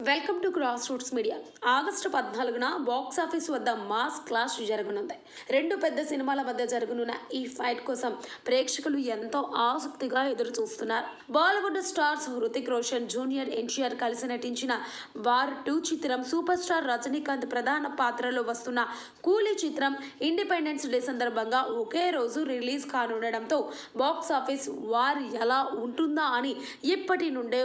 Welcome to cross roots media. August 14న box office వద్ద mass clash జరగనుంది. రెండు పెద్ద సినిమాల మధ్య జరగనున్న ఈ ఫైట్ కోసం ప్రేక్షకులు ఎంతో ఆసక్తిగా ఎదురు చూస్తున్నారు. Bollywood stars Hrithik Roshan, junior NTR కలిసి నటించిన వార్ 2 చిత్రం, సూపర్ స్టార్ రజనీకాంత్ ప్రధాన పాత్రలో వస్తున్న కూలీ చిత్రం ఇండిపెండెన్స్ డే సందర్భంగా ఒకే రోజు రిలీజ్ కానుండడంతో బాక్సాఫీస్ వార్ ఎలా ఉంటుందా అని ఇప్పటి నుండే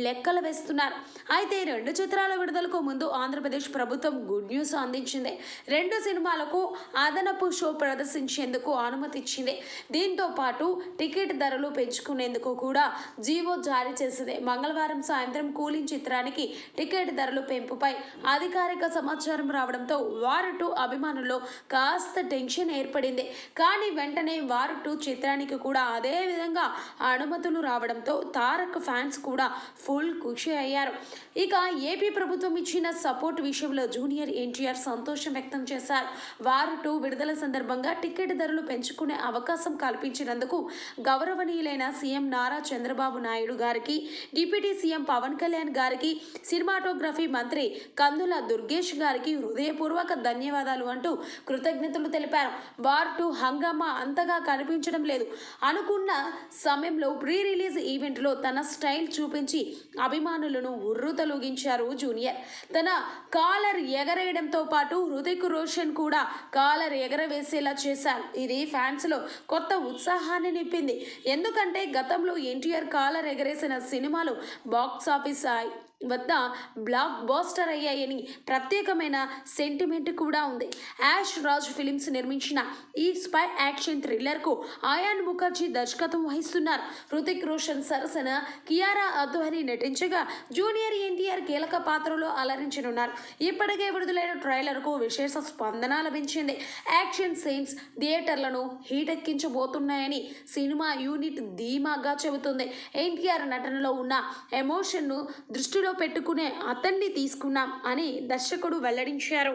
లెక్కలు వేస్తున్నారు. అయితే రెండు చిత్రాల విడుదలకు ముందు ఆంధ్రప్రదేశ్ ప్రభుత్వం గుడ్ న్యూస్ అందించింది. రెండు సినిమాలకు అదనపు షో ప్రదర్శించేందుకు అనుమతి ఇచ్చింది. దీంతో పాటు టికెట్ ధరలు పెంచుకునేందుకు కూడా జీవో జారీ చేసింది. మంగళవారం సాయంత్రం కూలింగ్ చిత్రానికి టికెట్ ధరలు పెంపుపై అధికారిక సమాచారం రావడంతో వార్ 2 అభిమానుల్లో కాస్త టెన్షన్ ఏర్పడింది. కానీ వెంటనే వార్ 2 చిత్రానికి కూడా అదే విధంగా అనుమతులు రావడంతో తారక్ ఫ్యాన్స్ కూడా ఫుల్ ఖుషి అయ్యారు. ఇక ఏపీ ప్రభుత్వం ఇచ్చిన సపోర్ట్ విషయంలో జూనియర్ ఎన్టీఆర్ సంతోషం వ్యక్తం చేశారు. వార్ 2 విడుదల సందర్భంగా టికెట్ ధరలు పెంచుకునే అవకాశం కల్పించినందుకు గౌరవనీయులైన సీఎం నారా చంద్రబాబు నాయుడు గారికి, డిప్యూటీ సీఎం పవన్ కళ్యాణ్ గారికి, సినిమాటోగ్రఫీ మంత్రి కందుల దుర్గేష్ గారికి హృదయపూర్వక ధన్యవాదాలు అంటూ కృతజ్ఞతలు తెలిపారు. వార్ 2 హంగామా అంతగా కనిపించడం లేదు. అనుకున్న సమయంలో ప్రీ రిలీజ్ ఈవెంట్లో తన స్టైల్ చూపించి అభిమానులను ఉర్రూతలూగించారు జూనియర్. తన కాలర్ ఎగరేయడంతో పాటు హృతిక్ రోషన్ కూడా కాలర్ ఎగరవేసేలా చేశారు. ఇది ఫ్యాన్స్ లో కొత్త ఉత్సాహాన్ని నింపింది. ఎందుకంటే గతంలో ఎన్టీఆర్ కాలర్ ఎగరేసిన సినిమాలు బాక్సాఫీస్ వద్ద బ్లాక్ బాస్టర్ అయ్యాయని ప్రత్యేకమైన సెంటిమెంట్ కూడా ఉంది. యాష్ రాజ్ ఫిలిమ్స్ నిర్మించిన ఈ స్పై యాక్షన్ థ్రిల్లర్కు ఆయాన్ ముఖర్జీ దర్శకత్వం వహిస్తున్నారు. హృతిక్ రోషన్ సరసన కియారా అద్వానీ నటించగా జూనియర్ ఎన్టీఆర్ కీలక పాత్రలో అలరించనున్నారు. ఇప్పటికే విడుదలైన ట్రైలర్కు విశేష స్పందన లభించింది. యాక్షన్ సీన్స్ థియేటర్లను హీటెక్కించబోతున్నాయని సినిమా యూనిట్ ధీమాగా చెబుతుంది. ఎన్టీఆర్ నటనలో ఉన్న ఎమోషన్ను దృష్టిలో పెట్టుకునే అతన్ని తీసుకున్నాం అని దర్శకుడు వెల్లడించారు.